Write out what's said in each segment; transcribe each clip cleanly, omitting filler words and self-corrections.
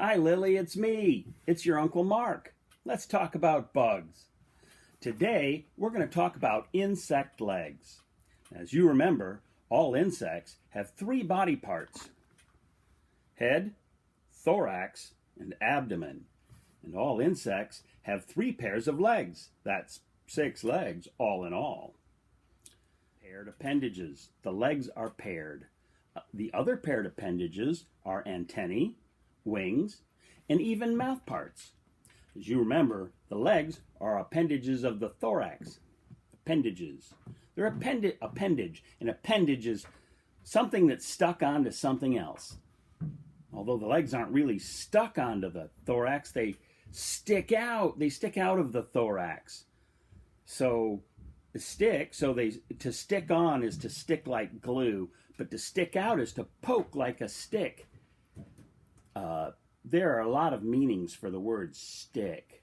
Hi, Lily, it's me. It's your Uncle Mark. Let's talk about bugs. Today, we're going to talk about insect legs. As you remember, all insects have three body parts: head, thorax, and abdomen. And all insects have three pairs of legs. That's 6 legs, all in all. Paired appendages. The legs are paired. The other paired appendages are antennae, wings, and even mouth parts. As you remember, the legs are appendages of the thorax. Appendages. They're appendage. An appendage is something that's stuck onto something else. Although the legs aren't really stuck onto the thorax, they stick out. They stick out of the thorax. To stick on is to stick like glue, but to stick out is to poke like a stick. There are a lot of meanings for the word stick.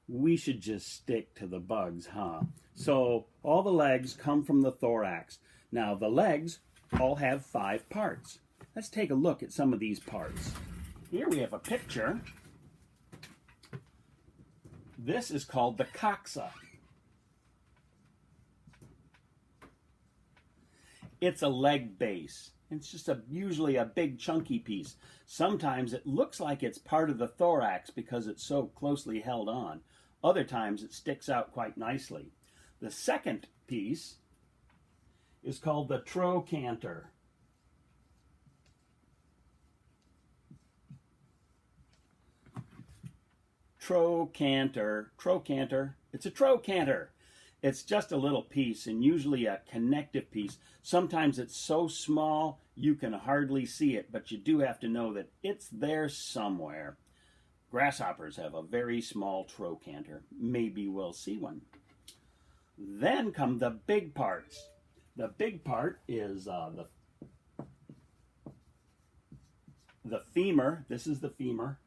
We should just stick to the bugs, huh? So all the legs come from the thorax. Now the legs all have 5 parts. Let's take a look at some of these parts. Here we have a picture. This is called the coxa. It's a leg base. It's just usually a big chunky piece. Sometimes it looks like it's part of the thorax because it's so closely held on. Other times it sticks out quite nicely. The second piece is called the trochanter. Trochanter. It's a trochanter. It's just a little piece, and usually a connective piece. Sometimes it's so small you can hardly see it, but you do have to know that it's there somewhere. Grasshoppers have a very small trochanter. Maybe we'll see one. Then come the big parts. The big part is the femur. This is the femur.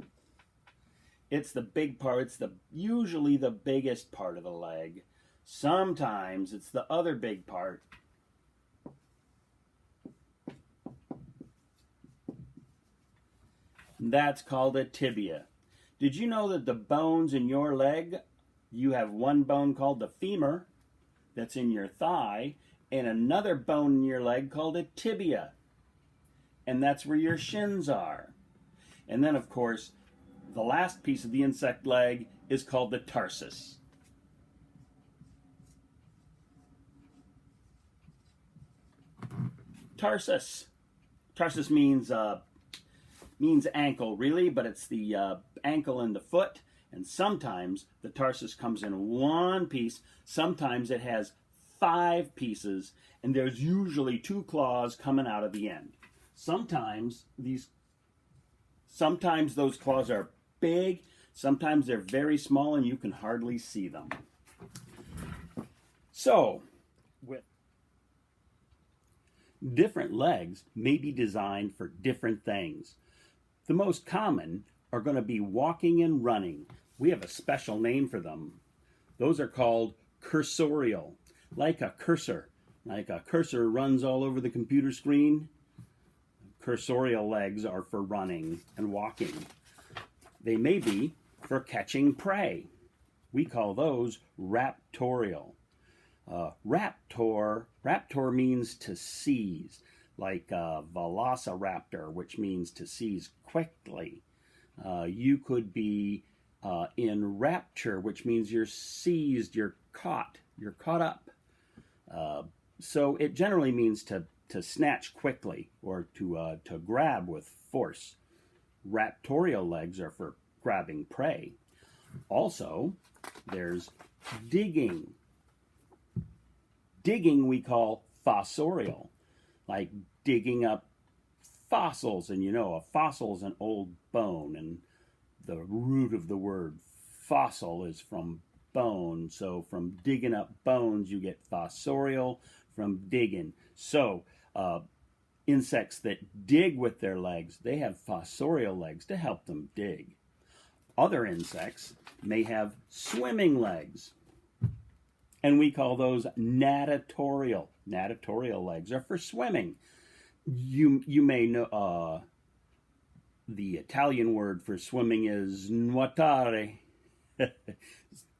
It's the big part. It's usually the biggest part of the leg. Sometimes it's the other big part. That's called a tibia. Did you know that the bones in your leg, you have one bone called the femur that's in your thigh, and another bone in your leg called a tibia. And that's where your shins are. And then, of course, the last piece of the insect leg is called the tarsus. Tarsus. Tarsus means ankle, really, but it's the ankle and the foot. And sometimes the tarsus comes in one piece. Sometimes it has 5 pieces, and there's usually 2 claws coming out of the end. Sometimes those claws are big. Sometimes they're very small, and you can hardly see them. So, with different legs may be designed for different things. The most common are going to be walking and running. We have a special name for them. Those are called cursorial, like a cursor. Like a cursor runs all over the computer screen. Cursorial legs are for running and walking. They may be for catching prey. We call those raptorial. Raptor means to seize, like velociraptor, which means to seize quickly. You could be in rapture, which means you're seized, you're caught up. So it generally means to snatch quickly or to grab with force. Raptorial legs are for grabbing prey. Also, there's digging. Digging we call fossorial, like digging up fossils. And you know, a fossil is an old bone, and the root of the word fossil is from bone. So from digging up bones, you get fossorial from digging. So insects that dig with their legs, they have fossorial legs to help them dig. Other insects may have swimming legs, and we call those natatorial. Natatorial legs are for swimming. You may know The Italian word for swimming is nuotare.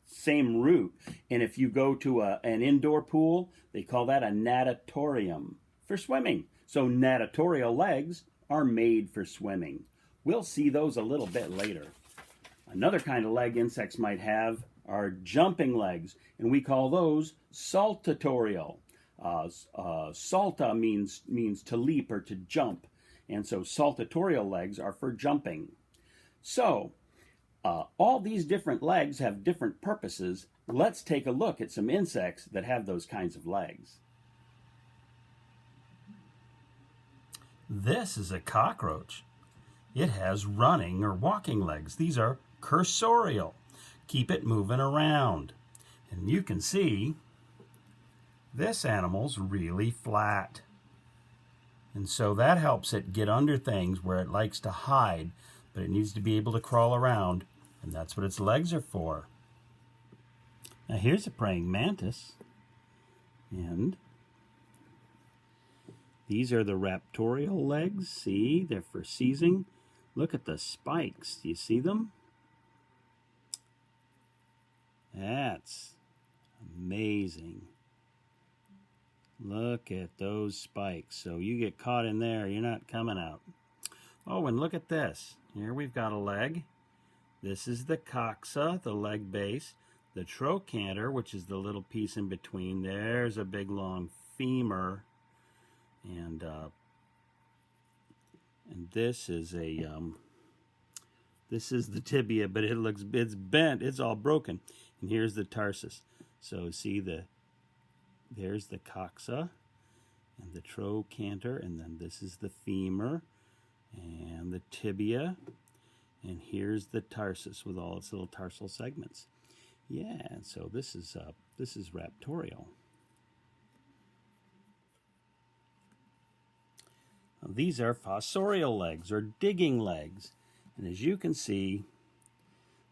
Same root. And if you go to an indoor pool, they call that a natatorium for swimming. So natatorial legs are made for swimming. We'll see those a little bit later. Another kind of leg insects might have are jumping legs, and we call those saltatorial. Salta means to leap or to jump, and so saltatorial legs are for jumping. So, all these different legs have different purposes. Let's take a look at some insects that have those kinds of legs. This is a cockroach. It has running or walking legs. These are cursorial. Keep it moving around. And you can see this animal's really flat. And so that helps it get under things where it likes to hide, but it needs to be able to crawl around, and that's what its legs are for. Now here's a praying mantis, and these are the raptorial legs. See, they're for seizing. Look at the spikes. Do you see them? That's amazing. Look at those spikes. So you get caught in there, you're not coming out. Oh, and look at this. Here we've got a leg. This is the coxa, the leg base. The trochanter, which is the little piece in between. There's a big long femur. And this is the tibia, but it's bent, it's all broken. And here's the tarsus. So see there's the coxa and the trochanter, and then this is the femur and the tibia, and here's the tarsus with all its little tarsal segments. Yeah, and so this is raptorial. Now, these are fossorial legs or digging legs, and as you can see,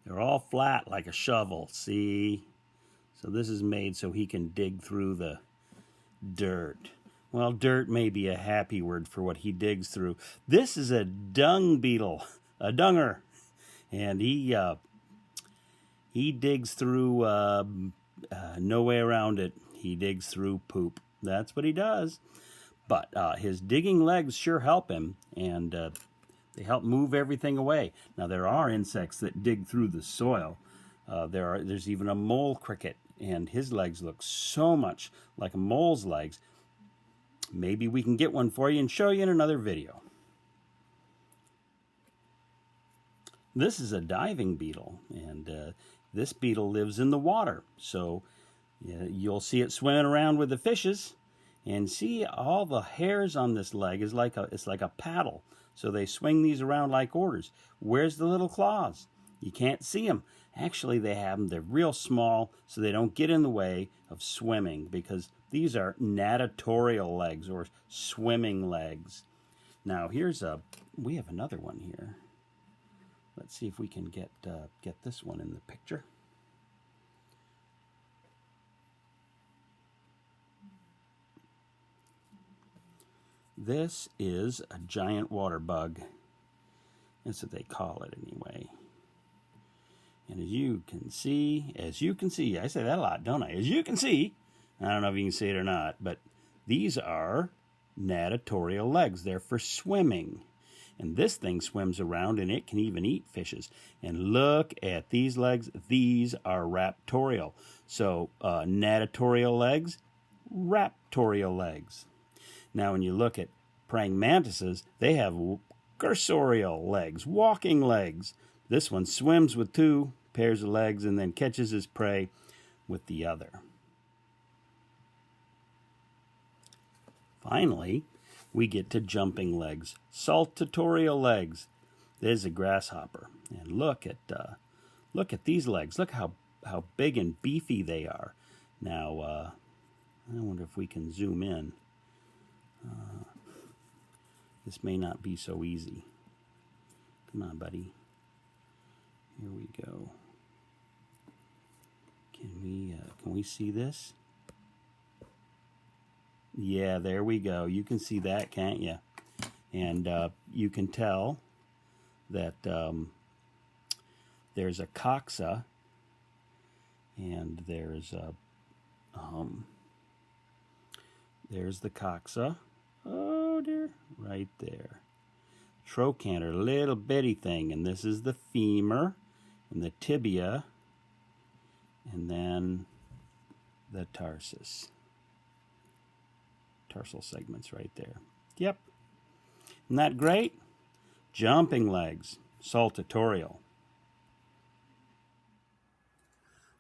they're all flat like a shovel. See? So this is made so he can dig through the dirt. Well, dirt may be a happy word for what he digs through. This is a dung beetle, a dunger, and he digs through, no way around it. He digs through poop. That's what he does. But his digging legs sure help him, and they help move everything away. Now, there are insects that dig through the soil. There's even a mole cricket, and his legs look so much like a mole's legs. Maybe we can get one for you and show you in another video. This is a diving beetle, and this beetle lives in the water. So you'll see it swimming around with the fishes, and see all the hairs on this leg is like a paddle. So they swing these around like oars. Where's the little claws? You can't see them. Actually, they have them. They're real small, so they don't get in the way of swimming, because these are natatorial legs or swimming legs. Now, we have another one here. Let's see if we can get this one in the picture. This is a giant water bug. That's what they call it anyway. And as you can see, I say that a lot, don't I? As you can see, I don't know if you can see it or not, but these are natatorial legs. They're for swimming. And this thing swims around, and it can even eat fishes. And look at these legs. These are raptorial. So natatorial legs, raptorial legs. Now, when you look at praying mantises, they have cursorial legs, walking legs. This one swims with two pairs of legs and then catches his prey with the other. Finally, we get to jumping legs, saltatorial legs. There's a grasshopper, and look at these legs. Look how big and beefy they are. Now, I wonder if we can zoom in. This may not be so easy. Come on, buddy. Here we go. Can we see this? Yeah, there we go. You can see that, can't you? And you can tell that there's a coxa, and there's the coxa. Oh dear, right there. Trochanter, little bitty thing, and this is the femur and the tibia, and then the tarsus. Tarsal segments right there. Yep. Isn't that great? Jumping legs, saltatorial.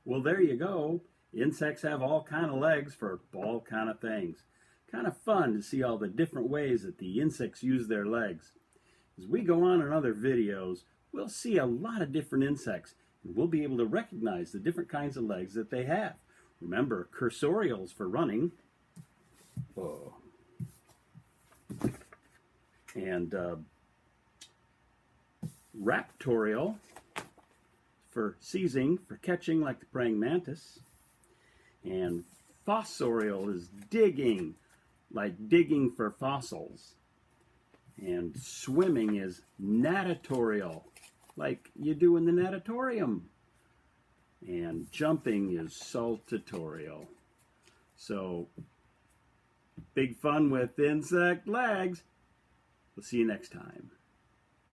Well, there you go. Insects have all kind of legs for all kind of things. Kind of fun to see all the different ways that the insects use their legs. As we go on in other videos, we'll see a lot of different insects, and we'll be able to recognize the different kinds of legs that they have. Remember, cursorials for running. Oh. And raptorial for seizing, for catching, like the praying mantis. And fossorial is digging, like digging for fossils. And swimming is natatorial, like you do in the natatorium. And jumping is saltatorial. So, big fun with insect legs. We'll see you next time.